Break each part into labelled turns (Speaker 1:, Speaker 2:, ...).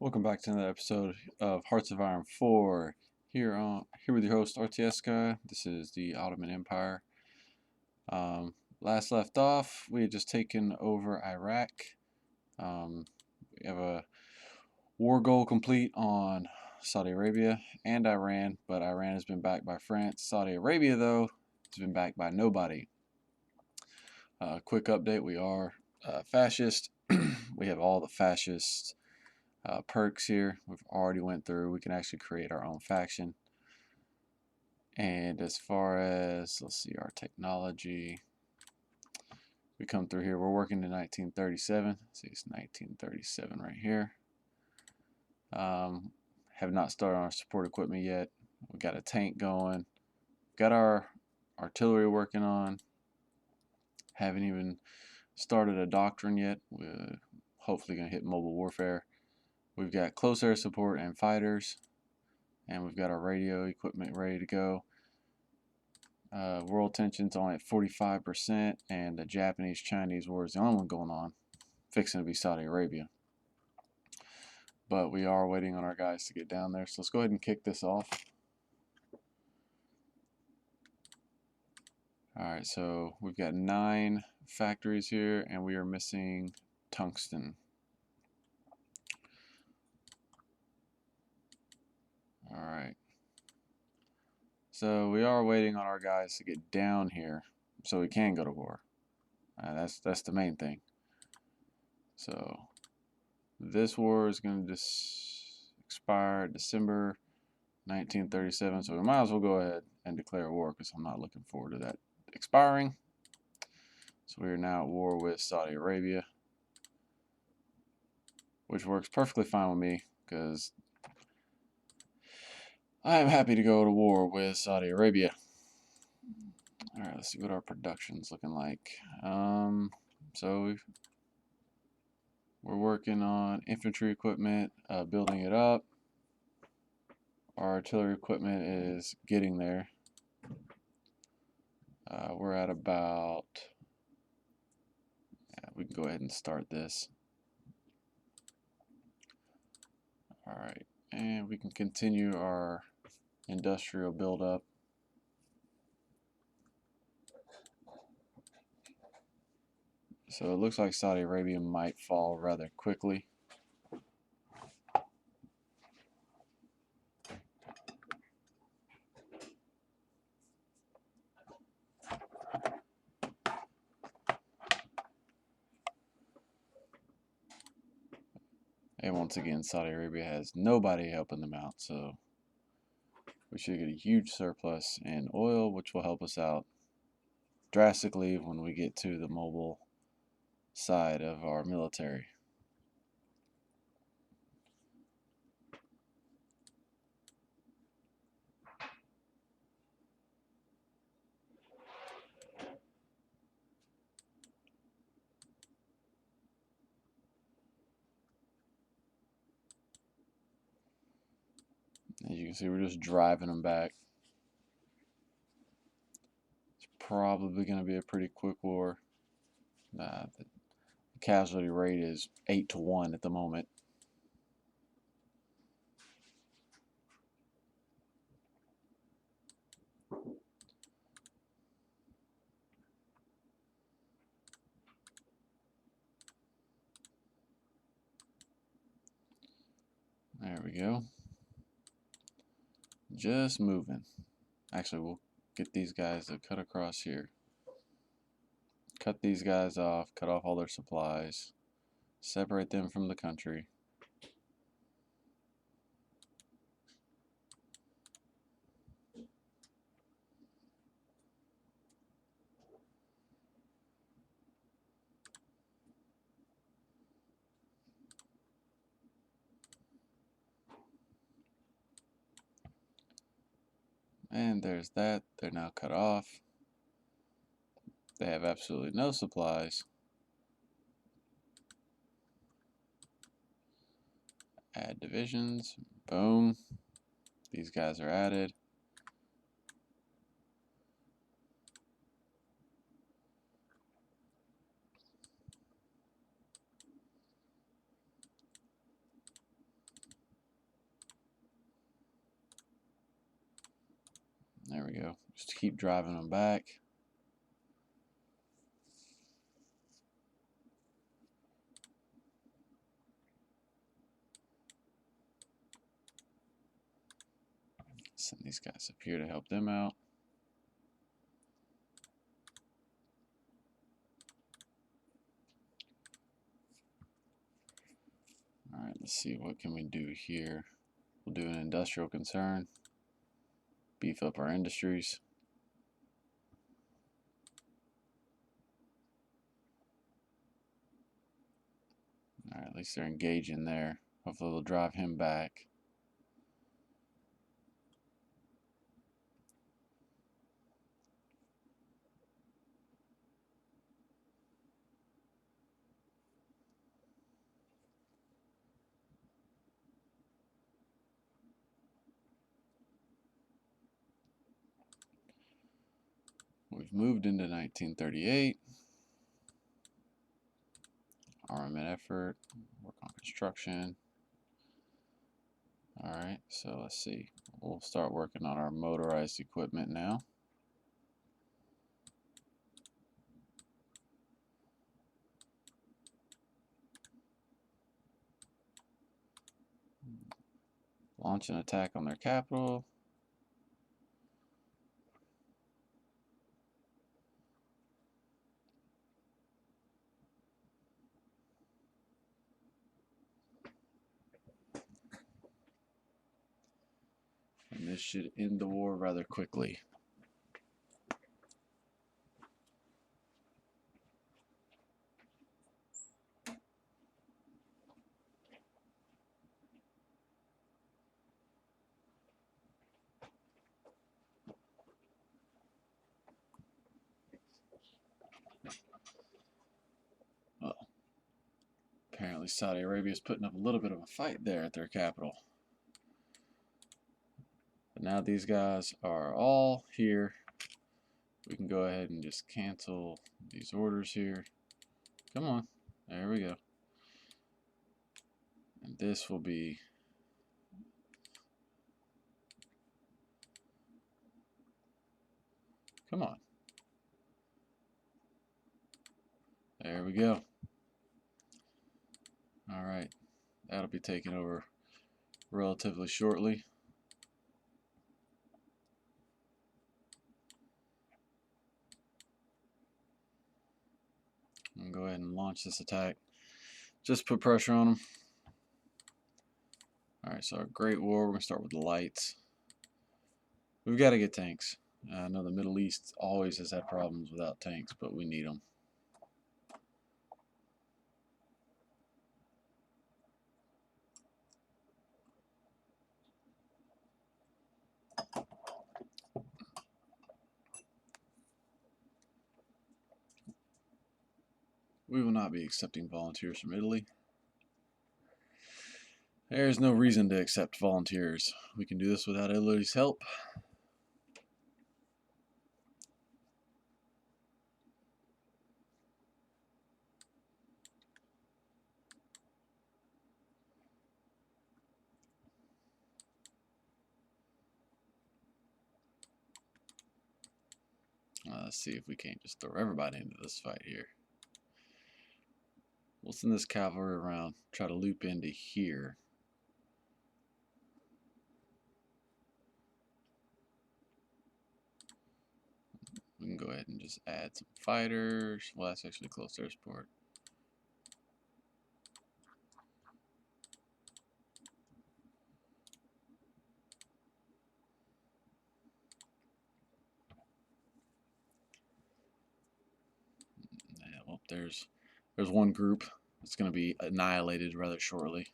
Speaker 1: Welcome back to another episode of Hearts of Iron 4. Here with your host RTS Guy. This is the Ottoman Empire. Last left off, we had just taken over Iraq. We have a war goal complete on Saudi Arabia and Iran, but Iran has been backed by France. Saudi Arabia, though, has been backed by nobody. Quick update: we are fascist. We have all the fascist perks here. We've already went through. We can actually create our own faction. And as far as, let's see, our technology, we come through here. We're working in 1937. See, it's 1937 right here. Have not started our support equipment yet. We got a tank going. Got our artillery working on. Haven't even started a doctrine yet. We're hopefully going to hit mobile warfare. We've got close air support and fighters. And we've got our radio equipment ready to go. World tension's only at 45%, and the Japanese-Chinese war is the only one going on, fixing to be Saudi Arabia. But we are waiting on our guys to get down there, so let's go ahead and kick this off. Alright, so we've got 9 factories here, and we are missing tungsten. Alright. So we are waiting on our guys to get down here so we can go to war. That's the main thing. So this war is going to expire December 1937, so we might as well go ahead and declare war because I'm not looking forward to that expiring. So we are now at war with Saudi Arabia, which works perfectly fine with me because I am happy to go to war with Saudi Arabia. Alright, let's see what our production's looking like. So we're working on infantry equipment, building it up. Our artillery equipment is getting there. We're at about, we can go ahead and start this. Alright, and we can continue our industrial buildup. So it looks like Saudi Arabia might fall rather quickly. And once again, Saudi Arabia has nobody helping them out, so we should get a huge surplus in oil, which will help us out drastically when we get to the mobile side of our military. As you can see, we're just driving them back. It's probably going to be a pretty quick war. The casualty rate is 8-1 at the moment. There we go. Just moving. Actually, we'll get these guys to cut across here. Cut these guys off, cut off all their supplies, separate them from the country. And there's that. They're now cut off. They have absolutely no supplies. Add divisions. Boom. These guys are added. There we go. Just keep driving them back. Send these guys up here to help them out. All right, let's see, what can we do here? We'll do an industrial concern. Beef up our industries. All right, at least they're engaging there. Hopefully they'll drive him back. We've moved into 1938. Armament effort, work on construction. All right, so let's see. We'll start working on our motorized equipment now. Launch an attack on their capital. And this should end the war rather quickly. Well, apparently Saudi Arabia is putting up a little bit of a fight there at their capital. But now these guys are all here. We can go ahead and just cancel these orders here. Come on. There we go. And this will be come on. There we go. All right. That'll be taken over relatively shortly. I'm gonna go ahead and launch this attack. Just put pressure on them. Alright, so our Great War, we're going to start with the lights. We've got to get tanks. I know the Middle East always has had problems without tanks, but we need them. We will not be accepting volunteers from Italy. There's no reason to accept volunteers. We can do this without Italy's help. Let's see if we can't just throw everybody into this fight here. We'll send this cavalry around, try to loop into here. We can go ahead and just add some fighters. Well, that's actually close to airport. Yeah, well, there's one group that's going to be annihilated rather shortly.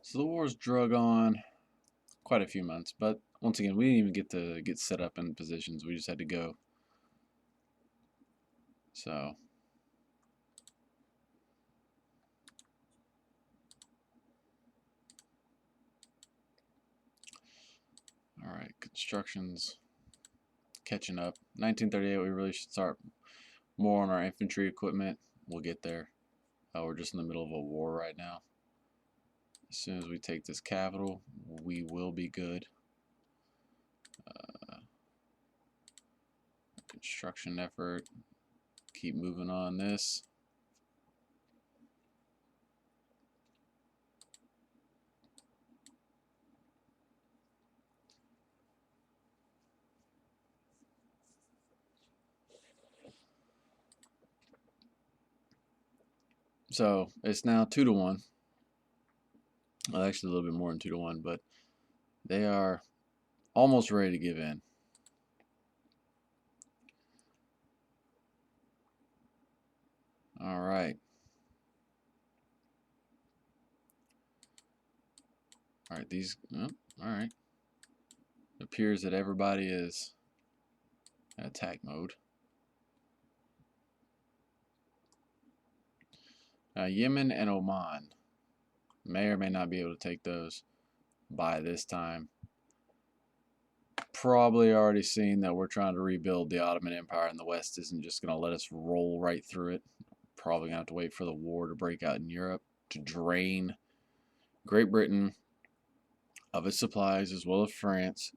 Speaker 1: So the war's drug on quite a few months, but once again, we didn't even get to get set up in positions. We just had to go. So Construction's catching up. 1938, we really should start more on our infantry equipment. We'll get there. We're just in the middle of a war right now. As soon as we take this capital, we will be good. Construction effort. Keep moving on this. So it's now 2-1. Well, actually a little bit more than 2-1, but they are almost ready to give in. All right. All right, these, oh, all right. It appears that everybody is in attack mode. Yemen and Oman may or may not be able to take those by this time. Probably already seen that we're trying to rebuild the Ottoman Empire, and the West isn't just going to let us roll right through it. Probably going to have to wait for the war to break out in Europe to drain Great Britain of its supplies, as well as France,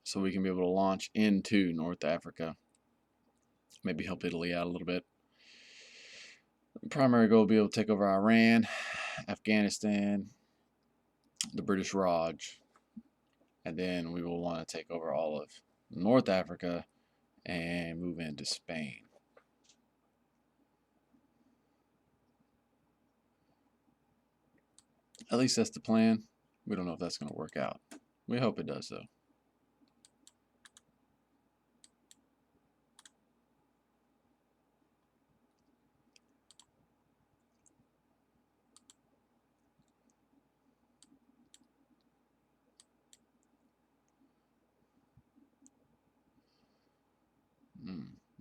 Speaker 1: so we can be able to launch into North Africa. Maybe help Italy out a little bit. The primary goal will be able to take over Iran, Afghanistan, the British Raj, and then we will want to take over all of North Africa and move into Spain. At least that's the plan. We don't know if that's going to work out. We hope it does, though.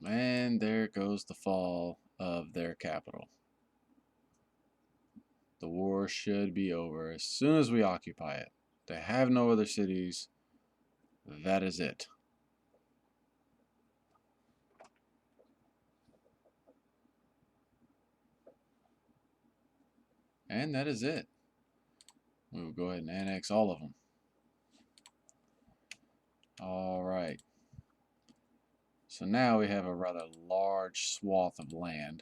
Speaker 1: And there goes the fall of their capital. The war should be over as soon as we occupy it. They have no other cities. That is it. And that is it. We will go ahead and annex all of them. All right. So now we have a rather large swath of land.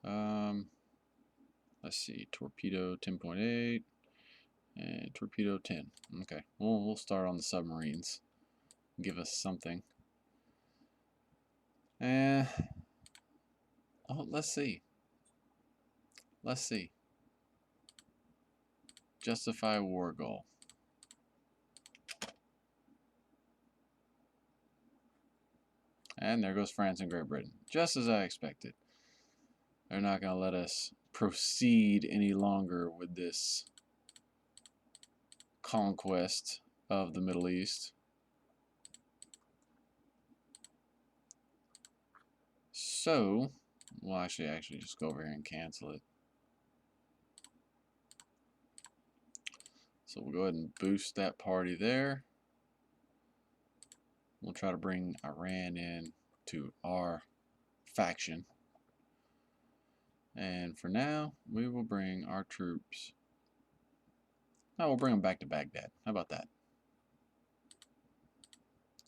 Speaker 1: Let's see, torpedo 10.8 and torpedo 10. Okay, we'll start on the submarines. Give us something. And let's see. Let's see. Justify war goal. And there goes France and Great Britain. Just as I expected. They're not going to let us proceed any longer with this conquest of the Middle East. So, we'll actually just go over here and cancel it. So we'll go ahead and boost that party there. We'll try to bring Iran in to our faction. And for now, we will bring our troops. No, we'll bring them back to Baghdad. How about that?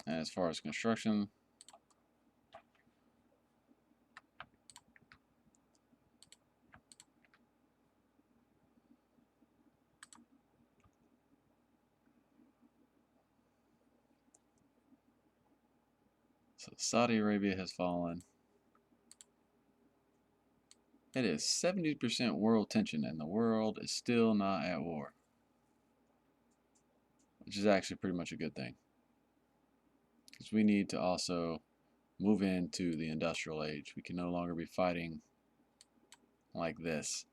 Speaker 1: And as far as construction, so Saudi Arabia has fallen. It is 70% world tension, and the world is still not at war. Which is actually pretty much a good thing. Because we need to also move into the industrial age. We can no longer be fighting like this.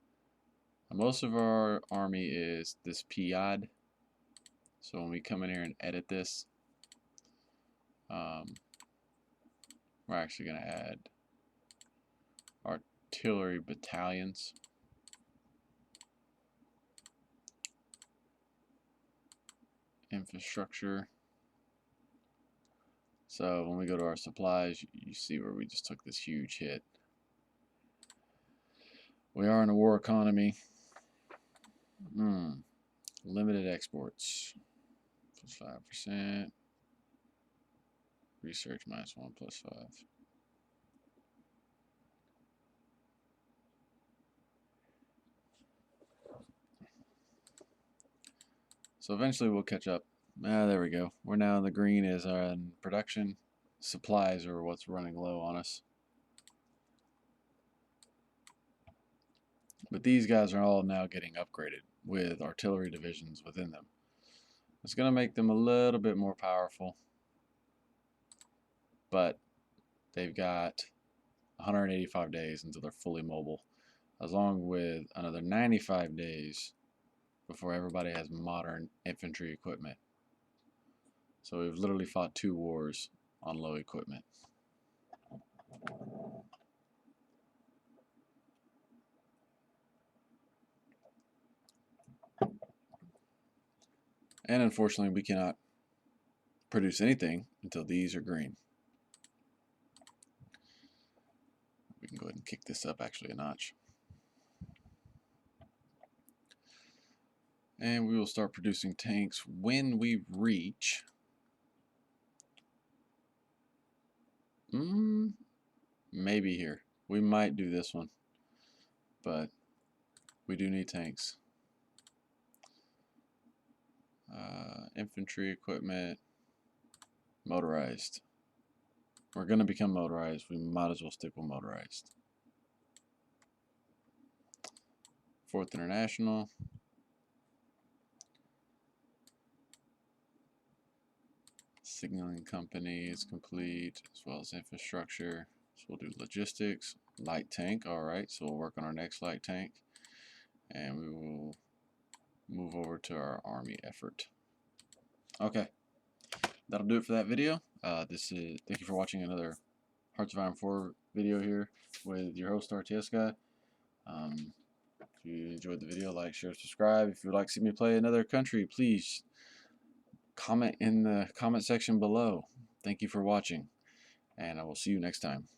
Speaker 1: Most of our army is this PID. So when we come in here and edit this, we're actually going to add artillery battalions. infrastructure. So when we go to our supplies, you see where we just took this huge hit. We are in a war economy. Limited exports. Plus 5%. Research -1 plus 5. So eventually we'll catch up. There we go. We're now in the green as in production. Supplies are what's running low on us. But these guys are all now getting upgraded with artillery divisions within them. It's going to make them a little bit more powerful. But they've got 185 days until they're fully mobile, along with another 95 days before everybody has modern infantry equipment. So we've literally fought 2 wars on low equipment. And unfortunately, we cannot produce anything until these are green. We can go ahead and kick this up actually a notch. And we will start producing tanks when we reach maybe here. We might do this one, but we do need tanks. Infantry equipment, motorized. We're going to become motorized. We might as well stick with motorized. 4th International. Signaling company is complete, as well as infrastructure. So we'll do logistics, light tank. Alright, so we'll work on our next light tank. And we will move over to our army effort. Okay, that'll do it for that video. Thank you for watching another Hearts of Iron 4 video here with your host RTS Guy. If you enjoyed the video, like, share, subscribe. If you'd like to see me play another country, please comment in the comment section below. Thank you for watching, and I will see you next time.